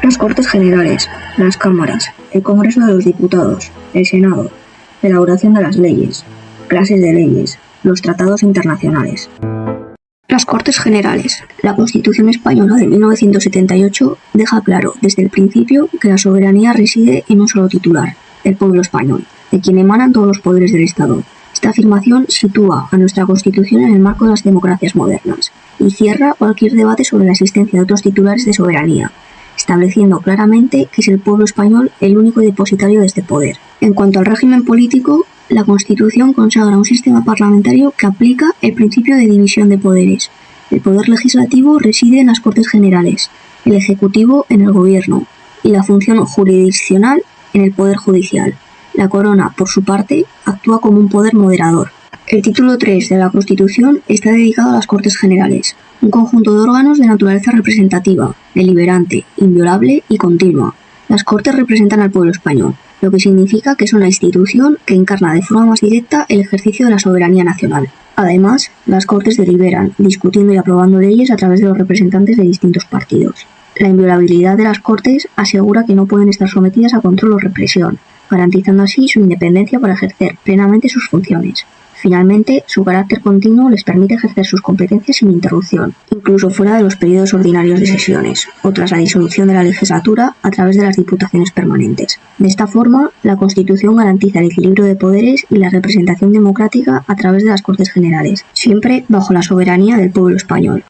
Las Cortes Generales, las Cámaras, el Congreso de los Diputados, el Senado, elaboración de las leyes, clases de leyes, los tratados internacionales. Las Cortes Generales. La Constitución Española de 1978 deja claro desde el principio que la soberanía reside en un solo titular, el pueblo español, de quien emanan todos los poderes del Estado. Esta afirmación sitúa a nuestra Constitución en el marco de las democracias modernas y cierra cualquier debate sobre la existencia de otros titulares de soberanía, estableciendo claramente que es el pueblo español el único depositario de este poder. En cuanto al régimen político, la Constitución consagra un sistema parlamentario que aplica el principio de división de poderes. El poder legislativo reside en las Cortes Generales, el ejecutivo en el gobierno y la función jurisdiccional en el poder judicial. La Corona, por su parte, actúa como un poder moderador. El título 3 de la Constitución está dedicado a las Cortes Generales, un conjunto de órganos de naturaleza representativa, deliberante, inviolable y continua. Las Cortes representan al pueblo español, lo que significa que son la institución que encarna de forma más directa el ejercicio de la soberanía nacional. Además, las Cortes deliberan, discutiendo y aprobando leyes a través de los representantes de distintos partidos. La inviolabilidad de las Cortes asegura que no pueden estar sometidas a control o represión, garantizando así su independencia para ejercer plenamente sus funciones. Finalmente, su carácter continuo les permite ejercer sus competencias sin interrupción, incluso fuera de los periodos ordinarios de sesiones, o tras la disolución de la legislatura a través de las diputaciones permanentes. De esta forma, la Constitución garantiza el equilibrio de poderes y la representación democrática a través de las Cortes Generales, siempre bajo la soberanía del pueblo español.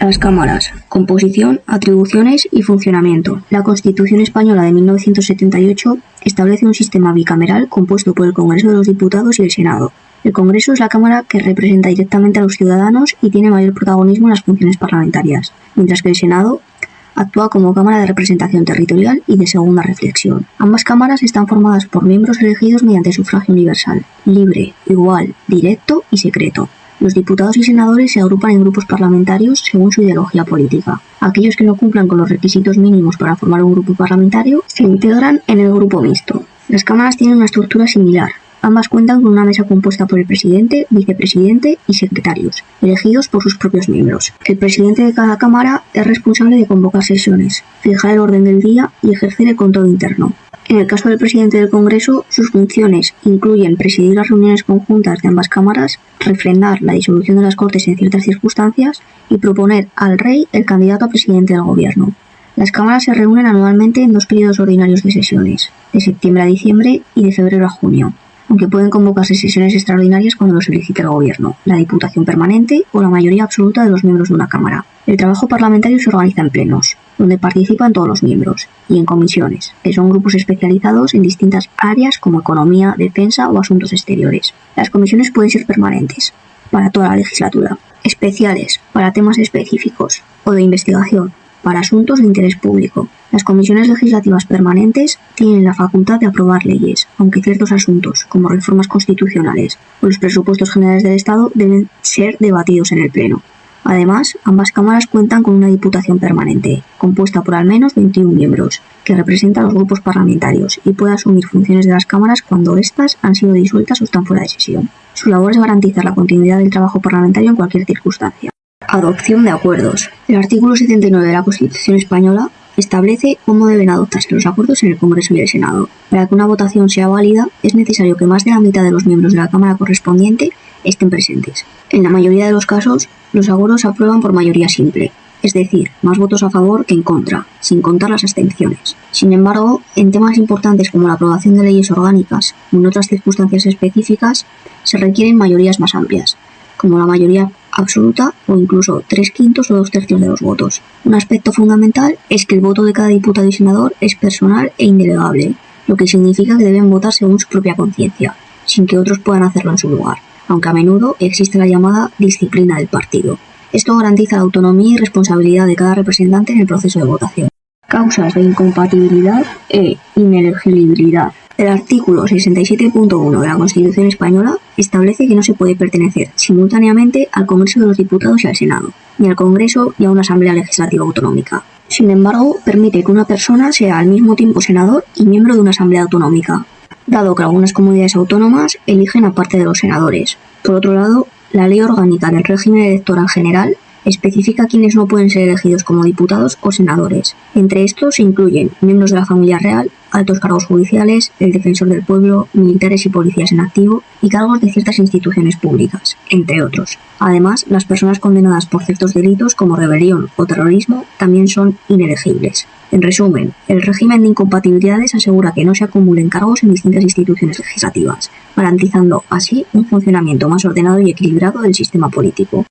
Las Cámaras. Composición, atribuciones y funcionamiento. La Constitución Española de 1978 establece un sistema bicameral compuesto por el Congreso de los Diputados y el Senado. El Congreso es la Cámara que representa directamente a los ciudadanos y tiene mayor protagonismo en las funciones parlamentarias, mientras que el Senado actúa como Cámara de representación territorial y de segunda reflexión. Ambas cámaras están formadas por miembros elegidos mediante sufragio universal, libre, igual, directo y secreto. Los diputados y senadores se agrupan en grupos parlamentarios según su ideología política. Aquellos que no cumplan con los requisitos mínimos para formar un grupo parlamentario se integran en el grupo mixto. Las cámaras tienen una estructura similar. Ambas cuentan con una mesa compuesta por el presidente, vicepresidente y secretarios, elegidos por sus propios miembros. El presidente de cada cámara es responsable de convocar sesiones, fijar el orden del día y ejercer el control interno. En el caso del presidente del Congreso, sus funciones incluyen presidir las reuniones conjuntas de ambas cámaras, refrendar la disolución de las Cortes en ciertas circunstancias y proponer al rey el candidato a presidente del gobierno. Las cámaras se reúnen anualmente en 2 periodos ordinarios de sesiones, de septiembre a diciembre y de febrero a junio, aunque pueden convocarse sesiones extraordinarias cuando lo solicite el gobierno, la diputación permanente o la mayoría absoluta de los miembros de una cámara. El trabajo parlamentario se organiza en plenos, donde participan todos los miembros, y en comisiones, que son grupos especializados en distintas áreas como economía, defensa o asuntos exteriores. Las comisiones pueden ser permanentes, para toda la legislatura, especiales, para temas específicos, o de investigación, para asuntos de interés público. Las comisiones legislativas permanentes tienen la facultad de aprobar leyes, aunque ciertos asuntos, como reformas constitucionales o los presupuestos generales del Estado, deben ser debatidos en el Pleno. Además, ambas cámaras cuentan con una diputación permanente, compuesta por al menos 21 miembros, que representa a los grupos parlamentarios y puede asumir funciones de las cámaras cuando éstas han sido disueltas o están fuera de sesión. Su labor es garantizar la continuidad del trabajo parlamentario en cualquier circunstancia. Adopción de acuerdos. El artículo 79 de la Constitución Española establece cómo deben adoptarse los acuerdos en el Congreso y el Senado. Para que una votación sea válida, es necesario que más de la mitad de los miembros de la Cámara correspondiente estén presentes. En la mayoría de los casos, los acuerdos se aprueban por mayoría simple, es decir, más votos a favor que en contra, sin contar las abstenciones. Sin embargo, en temas importantes como la aprobación de leyes orgánicas o en otras circunstancias específicas, se requieren mayorías más amplias, como la mayoría absoluta o incluso 3/5 o 2/3 de los votos. Un aspecto fundamental es que el voto de cada diputado y senador es personal e indelegable, lo que significa que deben votar según su propia conciencia, sin que otros puedan hacerlo en su lugar, aunque a menudo existe la llamada disciplina del partido. Esto garantiza la autonomía y responsabilidad de cada representante en el proceso de votación. Causas de incompatibilidad e inelegibilidad. El artículo 67.1 de la Constitución Española establece que no se puede pertenecer simultáneamente al Congreso de los Diputados y al Senado, ni al Congreso ni a una Asamblea Legislativa Autonómica. Sin embargo, permite que una persona sea al mismo tiempo senador y miembro de una Asamblea Autonómica, dado que algunas comunidades autónomas eligen aparte de los senadores. Por otro lado, la Ley Orgánica del Régimen Electoral General Especifica quiénes no pueden ser elegidos como diputados o senadores. Entre estos se incluyen miembros de la familia real, altos cargos judiciales, el defensor del pueblo, militares y policías en activo y cargos de ciertas instituciones públicas, entre otros. Además, las personas condenadas por ciertos delitos como rebelión o terrorismo también son inelegibles. En resumen, el régimen de incompatibilidades asegura que no se acumulen cargos en distintas instituciones legislativas, garantizando así un funcionamiento más ordenado y equilibrado del sistema político.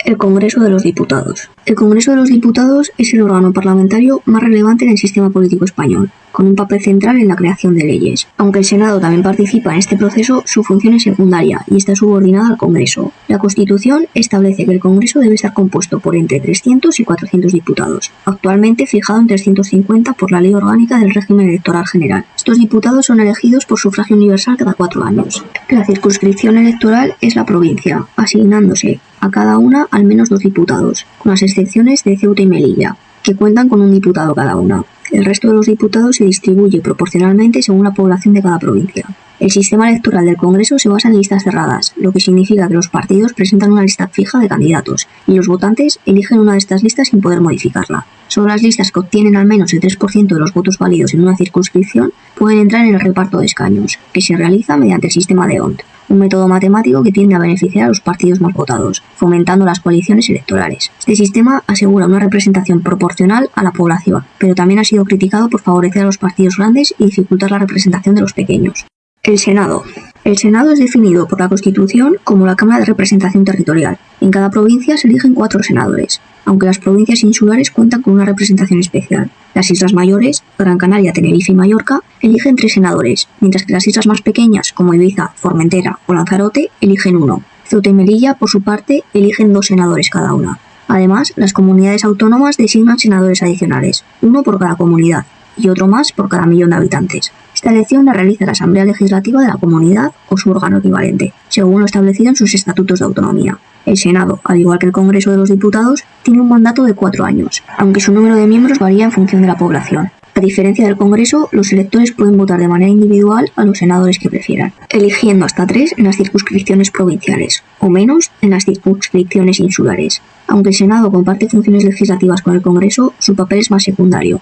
El Congreso de los Diputados. El Congreso de los Diputados es el órgano parlamentario más relevante en el sistema político español, con un papel central en la creación de leyes. Aunque el Senado también participa en este proceso, su función es secundaria y está subordinada al Congreso. La Constitución establece que el Congreso debe estar compuesto por entre 300 y 400 diputados, actualmente fijado en 350 por la Ley Orgánica del Régimen Electoral General. Estos diputados son elegidos por sufragio universal cada 4 años. La circunscripción electoral es la provincia, asignándose a cada una al menos 2 diputados, con las excepciones de Ceuta y Melilla, que cuentan con un diputado cada una. El resto de los diputados se distribuye proporcionalmente según la población de cada provincia. El sistema electoral del Congreso se basa en listas cerradas, lo que significa que los partidos presentan una lista fija de candidatos y los votantes eligen una de estas listas sin poder modificarla. Solo las listas que obtienen al menos el 3% de los votos válidos en una circunscripción pueden entrar en el reparto de escaños, que se realiza mediante el sistema de D'Hondt, un método matemático que tiende a beneficiar a los partidos más votados, fomentando las coaliciones electorales. Este sistema asegura una representación proporcional a la población, pero también ha sido criticado por favorecer a los partidos grandes y dificultar la representación de los pequeños. El Senado. El Senado es definido por la Constitución como la Cámara de Representación Territorial. En cada provincia se eligen 4 senadores, aunque las provincias insulares cuentan con una representación especial. Las Islas Mayores, Gran Canaria, Tenerife y Mallorca, eligen 3 senadores, mientras que las islas más pequeñas, como Ibiza, Formentera o Lanzarote, eligen 1. Ceuta y Melilla, por su parte, eligen 2 senadores cada una. Además, las comunidades autónomas designan senadores adicionales, 1 por cada comunidad y otro más por cada millón de habitantes. Esta elección la realiza la Asamblea Legislativa de la comunidad o su órgano equivalente, según lo establecido en sus estatutos de autonomía. El Senado, al igual que el Congreso de los Diputados, tiene un mandato de 4 años, aunque su número de miembros varía en función de la población. A diferencia del Congreso, los electores pueden votar de manera individual a los senadores que prefieran, eligiendo hasta 3 en las circunscripciones provinciales, o menos en las circunscripciones insulares. Aunque el Senado comparte funciones legislativas con el Congreso, su papel es más secundario.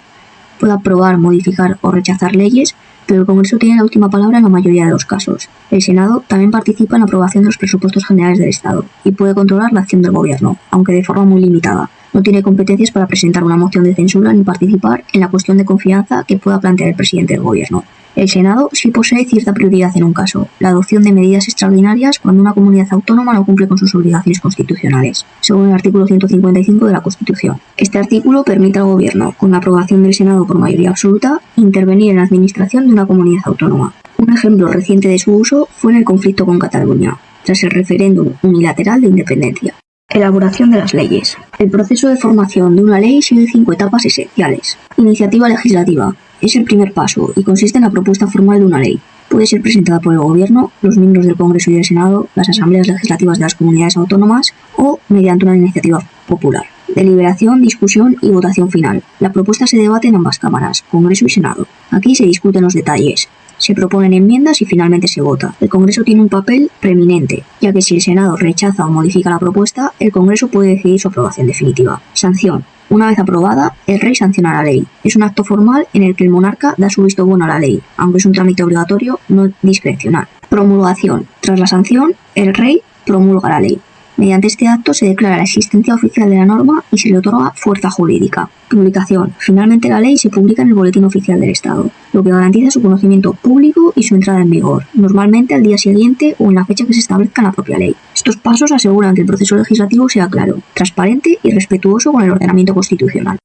Puede aprobar, modificar o rechazar leyes, pero el Congreso tiene la última palabra en la mayoría de los casos. El Senado también participa en la aprobación de los presupuestos generales del Estado y puede controlar la acción del Gobierno, aunque de forma muy limitada. No tiene competencias para presentar una moción de censura ni participar en la cuestión de confianza que pueda plantear el presidente del Gobierno. El Senado sí posee cierta prioridad en un caso, la adopción de medidas extraordinarias cuando una comunidad autónoma no cumple con sus obligaciones constitucionales, según el artículo 155 de la Constitución. Este artículo permite al Gobierno, con la aprobación del Senado por mayoría absoluta, intervenir en la administración de una comunidad autónoma. Un ejemplo reciente de su uso fue en el conflicto con Cataluña, tras el referéndum unilateral de independencia. Elaboración de las leyes. El proceso de formación de una ley sigue 5 etapas esenciales. Iniciativa legislativa. Es el primer paso y consiste en la propuesta formal de una ley. Puede ser presentada por el Gobierno, los miembros del Congreso y del Senado, las asambleas legislativas de las comunidades autónomas o mediante una iniciativa popular. Deliberación, discusión y votación final. La propuesta se debate en ambas cámaras, Congreso y Senado. Aquí se discuten los detalles. Se proponen enmiendas y finalmente se vota. El Congreso tiene un papel preeminente, ya que si el Senado rechaza o modifica la propuesta, el Congreso puede decidir su aprobación definitiva. Sanción. Una vez aprobada, el rey sanciona la ley. Es un acto formal en el que el monarca da su visto bueno a la ley, aunque es un trámite obligatorio, no discrecional. Promulgación. Tras la sanción, el rey promulga la ley. Mediante este acto se declara la existencia oficial de la norma y se le otorga fuerza jurídica. Publicación. Finalmente la ley se publica en el Boletín Oficial del Estado, lo que garantiza su conocimiento público y su entrada en vigor, normalmente al día siguiente o en la fecha que se establezca en la propia ley. Estos pasos aseguran que el proceso legislativo sea claro, transparente y respetuoso con el ordenamiento constitucional.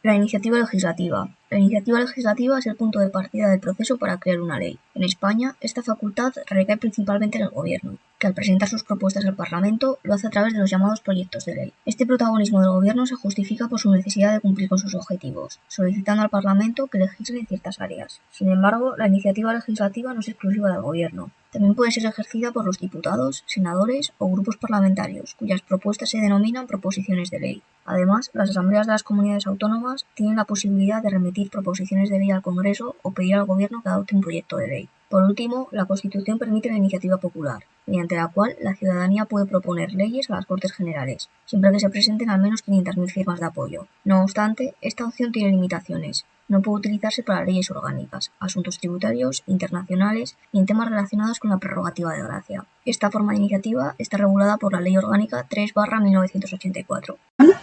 La iniciativa legislativa. La iniciativa legislativa es el punto de partida del proceso para crear una ley. En España, esta facultad recae principalmente en el Gobierno, que al presentar sus propuestas al Parlamento lo hace a través de los llamados proyectos de ley. Este protagonismo del Gobierno se justifica por su necesidad de cumplir con sus objetivos, solicitando al Parlamento que legisle en ciertas áreas. Sin embargo, la iniciativa legislativa no es exclusiva del Gobierno. También puede ser ejercida por los diputados, senadores o grupos parlamentarios, cuyas propuestas se denominan proposiciones de ley. Además, las asambleas de las comunidades autónomas tienen la posibilidad de remitir proposiciones de ley al Congreso o pedir al Gobierno que adopte un proyecto de ley. Por último, la Constitución permite la iniciativa popular, mediante la cual la ciudadanía puede proponer leyes a las Cortes Generales, siempre que se presenten al menos 500.000 firmas de apoyo. No obstante, esta opción tiene limitaciones. No puede utilizarse para leyes orgánicas, asuntos tributarios, internacionales y en temas relacionados con la prerrogativa de gracia. Esta forma de iniciativa está regulada por la Ley Orgánica 3/1984.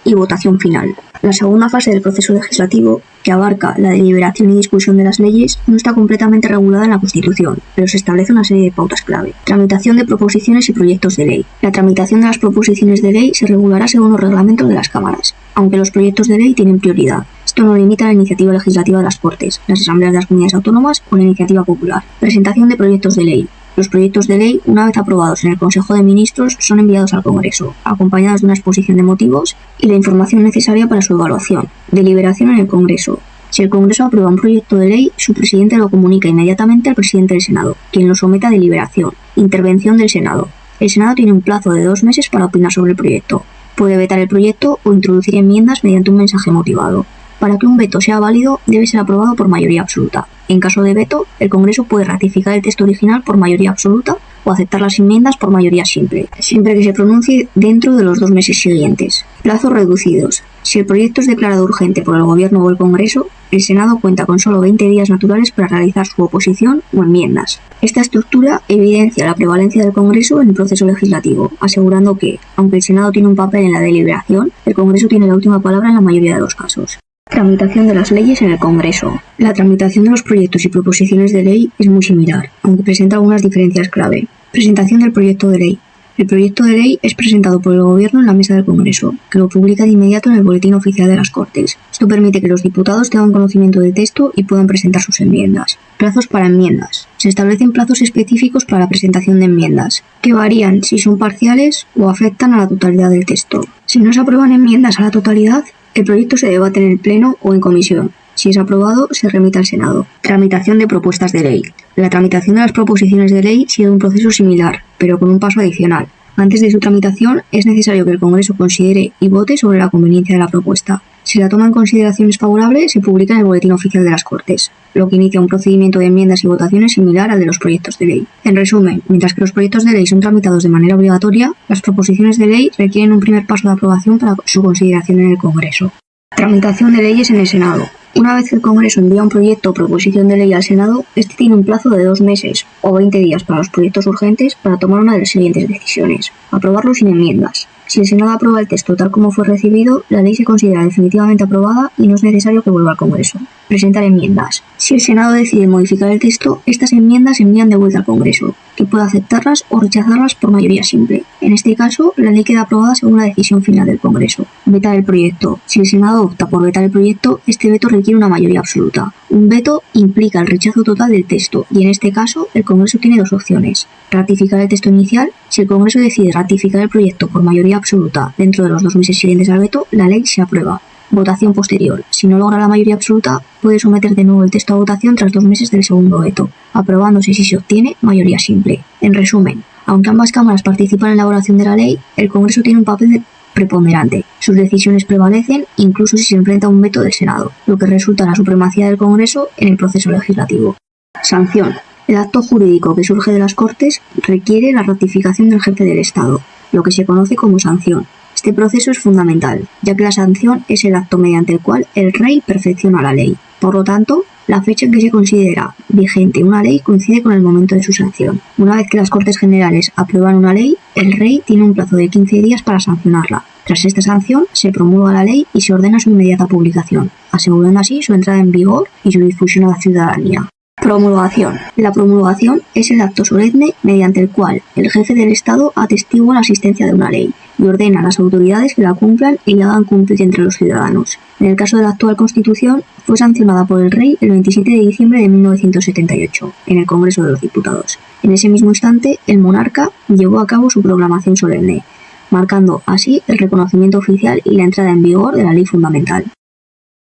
Y votación final. La segunda fase del proceso legislativo, que abarca la deliberación y discusión de las leyes, no está completamente regulada en la Constitución, pero se establece una serie de pautas clave. Tramitación de proposiciones y proyectos de ley. La tramitación de las proposiciones de ley se regulará según los reglamentos de las cámaras, aunque los proyectos de ley tienen prioridad. Esto no limita la iniciativa legislativa de las Cortes, las asambleas de las comunidades autónomas o la iniciativa popular. Presentación de proyectos de ley. Los proyectos de ley, una vez aprobados en el Consejo de Ministros, son enviados al Congreso, acompañados de una exposición de motivos y la información necesaria para su evaluación. Deliberación en el Congreso. Si el Congreso aprueba un proyecto de ley, su presidente lo comunica inmediatamente al presidente del Senado, quien lo somete a deliberación. Intervención del Senado. El Senado tiene un plazo de 2 meses para opinar sobre el proyecto. Puede vetar el proyecto o introducir enmiendas mediante un mensaje motivado. Para que un veto sea válido, debe ser aprobado por mayoría absoluta. En caso de veto, el Congreso puede ratificar el texto original por mayoría absoluta o aceptar las enmiendas por mayoría simple, siempre que se pronuncie dentro de los 2 meses siguientes. Plazos reducidos. Si el proyecto es declarado urgente por el Gobierno o el Congreso, el Senado cuenta con solo 20 días naturales para realizar su oposición o enmiendas. Esta estructura evidencia la prevalencia del Congreso en el proceso legislativo, asegurando que, aunque el Senado tiene un papel en la deliberación, el Congreso tiene la última palabra en la mayoría de los casos. Tramitación de las leyes en el Congreso. La tramitación de los proyectos y proposiciones de ley es muy similar, aunque presenta algunas diferencias clave. Presentación del proyecto de ley. El proyecto de ley es presentado por el Gobierno en la mesa del Congreso, que lo publica de inmediato en el Boletín Oficial de las Cortes. Esto permite que los diputados tengan conocimiento del texto y puedan presentar sus enmiendas. Plazos para enmiendas. Se establecen plazos específicos para la presentación de enmiendas, que varían si son parciales o afectan a la totalidad del texto. Si no se aprueban enmiendas a la totalidad, el proyecto se debate en el Pleno o en comisión. Si es aprobado, se remite al Senado. Tramitación de propuestas de ley. La tramitación de las proposiciones de ley sigue un proceso similar, pero con un paso adicional. Antes de su tramitación, es necesario que el Congreso considere y vote sobre la conveniencia de la propuesta. Si la toma en consideración es favorable, se publica en el Boletín Oficial de las Cortes, lo que inicia un procedimiento de enmiendas y votaciones similar al de los proyectos de ley. En resumen, mientras que los proyectos de ley son tramitados de manera obligatoria, las proposiciones de ley requieren un primer paso de aprobación para su consideración en el Congreso. Tramitación de leyes en el Senado. Una vez que el Congreso envía un proyecto o proposición de ley al Senado, este tiene un plazo de 2 meses o 20 días para los proyectos urgentes para tomar una de las siguientes decisiones: aprobarlo sin enmiendas. Si el Senado aprueba el texto tal como fue recibido, la ley se considera definitivamente aprobada y no es necesario que vuelva al Congreso. Presentar enmiendas. Si el Senado decide modificar el texto, estas enmiendas se envían de vuelta al Congreso, que puede aceptarlas o rechazarlas por mayoría simple. En este caso, la ley queda aprobada según la decisión final del Congreso. Vetar el proyecto. Si el Senado opta por vetar el proyecto, este veto requiere una mayoría absoluta. Un veto implica el rechazo total del texto y en este caso el Congreso tiene 2 opciones: ratificar el texto inicial. Si el Congreso decide ratificar el proyecto por mayoría absoluta dentro de los 2 meses siguientes al veto, la ley se aprueba. Votación posterior. Si no logra la mayoría absoluta, puede someter de nuevo el texto a votación tras 2 meses del segundo veto, aprobándose si se obtiene mayoría simple. En resumen, aunque ambas cámaras participan en la elaboración de la ley, el Congreso tiene un papel preponderante. Sus decisiones prevalecen incluso si se enfrenta a un veto del Senado, lo que resulta en la supremacía del Congreso en el proceso legislativo. Sanción. El acto jurídico que surge de las Cortes requiere la ratificación del jefe del Estado, lo que se conoce como sanción. Este proceso es fundamental, ya que la sanción es el acto mediante el cual el rey perfecciona la ley. Por lo tanto, la fecha en que se considera vigente una ley coincide con el momento de su sanción. Una vez que las Cortes Generales aprueban una ley, el rey tiene un plazo de 15 días para sancionarla. Tras esta sanción, se promulga la ley y se ordena su inmediata publicación, asegurando así su entrada en vigor y su difusión a la ciudadanía. Promulgación. La promulgación es el acto solemne mediante el cual el jefe del Estado atestigua la existencia de una ley y ordena a las autoridades que la cumplan y la hagan cumplir entre los ciudadanos. En el caso de la actual Constitución, fue sancionada por el Rey el 27 de diciembre de 1978, en el Congreso de los Diputados. En ese mismo instante, el monarca llevó a cabo su proclamación solemne, marcando así el reconocimiento oficial y la entrada en vigor de la ley fundamental.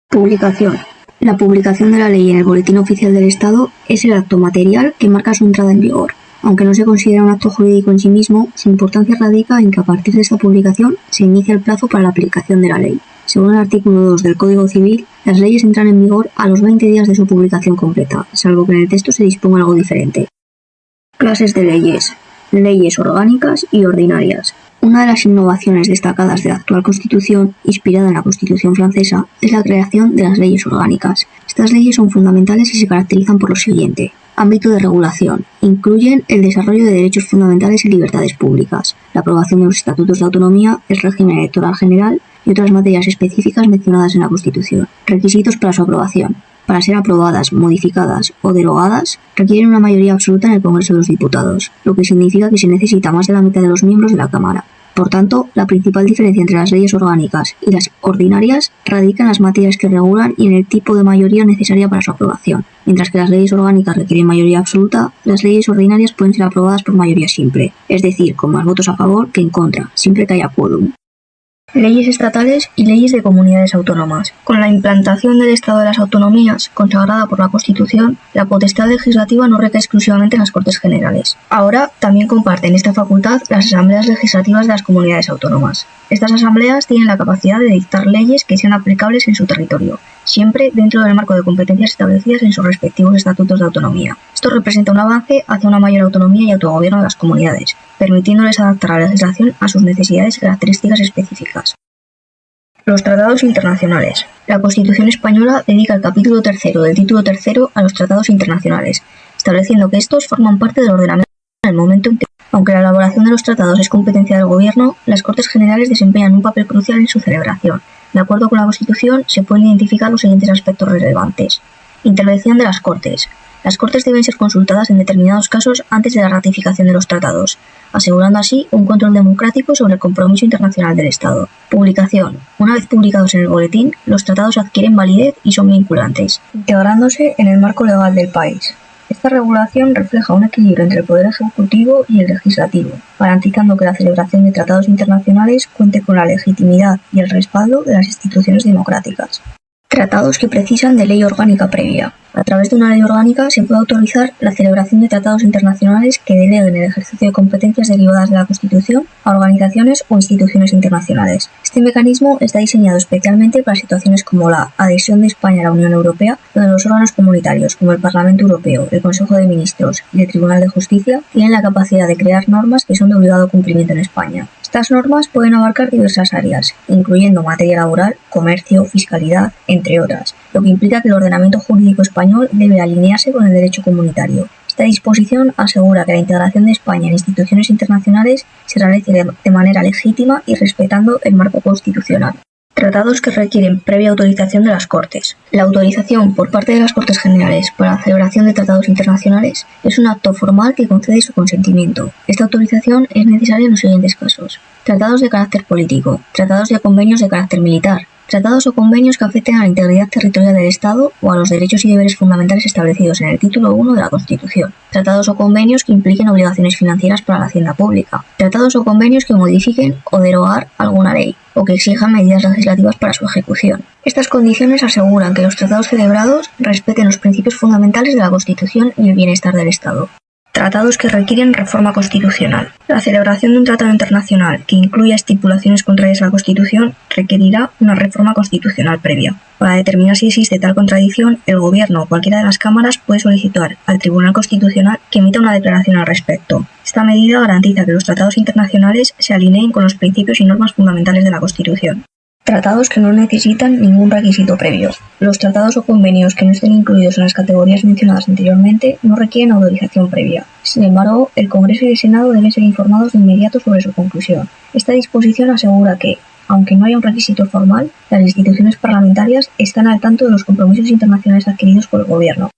Publicación. La publicación de la ley en el Boletín Oficial del Estado es el acto material que marca su entrada en vigor. Aunque no se considera un acto jurídico en sí mismo, su importancia radica en que a partir de esta publicación se inicia el plazo para la aplicación de la ley. Según el artículo 2 del Código Civil, las leyes entran en vigor a los 20 días de su publicación completa, salvo que en el texto se disponga algo diferente. Clases de leyes. Leyes orgánicas y ordinarias. Una de las innovaciones destacadas de la actual Constitución, inspirada en la Constitución francesa, es la creación de las leyes orgánicas. Estas leyes son fundamentales y se caracterizan por lo siguiente. Ámbito de regulación. Incluyen el desarrollo de derechos fundamentales y libertades públicas, la aprobación de los estatutos de autonomía, el régimen electoral general y otras materias específicas mencionadas en la Constitución. Requisitos para su aprobación. Para ser aprobadas, modificadas o derogadas, requieren una mayoría absoluta en el Congreso de los Diputados, lo que significa que se necesita más de la mitad de los miembros de la Cámara. Por tanto, la principal diferencia entre las leyes orgánicas y las ordinarias radica en las materias que regulan y en el tipo de mayoría necesaria para su aprobación. Mientras que las leyes orgánicas requieren mayoría absoluta, las leyes ordinarias pueden ser aprobadas por mayoría simple, es decir, con más votos a favor que en contra, siempre que haya quórum. Leyes estatales y leyes de comunidades autónomas. Con la implantación del Estado de las Autonomías, consagrada por la Constitución, la potestad legislativa no recae exclusivamente en las Cortes Generales. Ahora también comparten esta facultad las asambleas legislativas de las comunidades autónomas. Estas asambleas tienen la capacidad de dictar leyes que sean aplicables en su territorio, siempre dentro del marco de competencias establecidas en sus respectivos estatutos de autonomía. Esto representa un avance hacia una mayor autonomía y autogobierno de las comunidades, permitiéndoles adaptar la legislación a sus necesidades y características específicas. Los tratados internacionales. La Constitución española dedica el capítulo 3 del título 3 a los tratados internacionales, estableciendo que estos forman parte del ordenamiento en el momento en que, aunque la elaboración de los tratados es competencia del Gobierno, las Cortes Generales desempeñan un papel crucial en su celebración. De acuerdo con la Constitución, se pueden identificar los siguientes aspectos relevantes. Intervención de las Cortes. Las Cortes deben ser consultadas en determinados casos antes de la ratificación de los tratados, asegurando así un control democrático sobre el compromiso internacional del Estado. Publicación. Una vez publicados en el boletín, los tratados adquieren validez y son vinculantes, integrándose en el marco legal del país. Esta regulación refleja un equilibrio entre el poder ejecutivo y el legislativo, garantizando que la celebración de tratados internacionales cuente con la legitimidad y el respaldo de las instituciones democráticas. Tratados que precisan de ley orgánica previa. A través de una ley orgánica se puede autorizar la celebración de tratados internacionales que deleguen el ejercicio de competencias derivadas de la Constitución a organizaciones o instituciones internacionales. Este mecanismo está diseñado especialmente para situaciones como la adhesión de España a la Unión Europea, donde los órganos comunitarios como el Parlamento Europeo, el Consejo de Ministros y el Tribunal de Justicia tienen la capacidad de crear normas que son de obligado cumplimiento en España. Estas normas pueden abarcar diversas áreas, incluyendo materia laboral, comercio, fiscalidad, entre otras, lo que implica que el ordenamiento jurídico español debe alinearse con el derecho comunitario. Esta disposición asegura que la integración de España en instituciones internacionales se realice de manera legítima y respetando el marco constitucional. Tratados que requieren previa autorización de las Cortes. La autorización por parte de las Cortes Generales para la celebración de tratados internacionales es un acto formal que concede su consentimiento. Esta autorización es necesaria en los siguientes casos: tratados de carácter político, tratados de convenios de carácter militar, tratados o convenios que afecten a la integridad territorial del Estado o a los derechos y deberes fundamentales establecidos en el título 1 de la Constitución, tratados o convenios que impliquen obligaciones financieras para la hacienda pública, tratados o convenios que modifiquen o derogar alguna ley, o que exijan medidas legislativas para su ejecución. Estas condiciones aseguran que los tratados celebrados respeten los principios fundamentales de la Constitución y el bienestar del Estado. Tratados que requieren reforma constitucional. La celebración de un tratado internacional que incluya estipulaciones contrarias a la Constitución requerirá una reforma constitucional previa. Para determinar si existe tal contradicción, el Gobierno o cualquiera de las cámaras puede solicitar al Tribunal Constitucional que emita una declaración al respecto. Esta medida garantiza que los tratados internacionales se alineen con los principios y normas fundamentales de la Constitución. Tratados que no necesitan ningún requisito previo. Los tratados o convenios que no estén incluidos en las categorías mencionadas anteriormente no requieren autorización previa. Sin embargo, el Congreso y el Senado deben ser informados de inmediato sobre su conclusión. Esta disposición asegura que, aunque no haya un requisito formal, las instituciones parlamentarias están al tanto de los compromisos internacionales adquiridos por el Gobierno.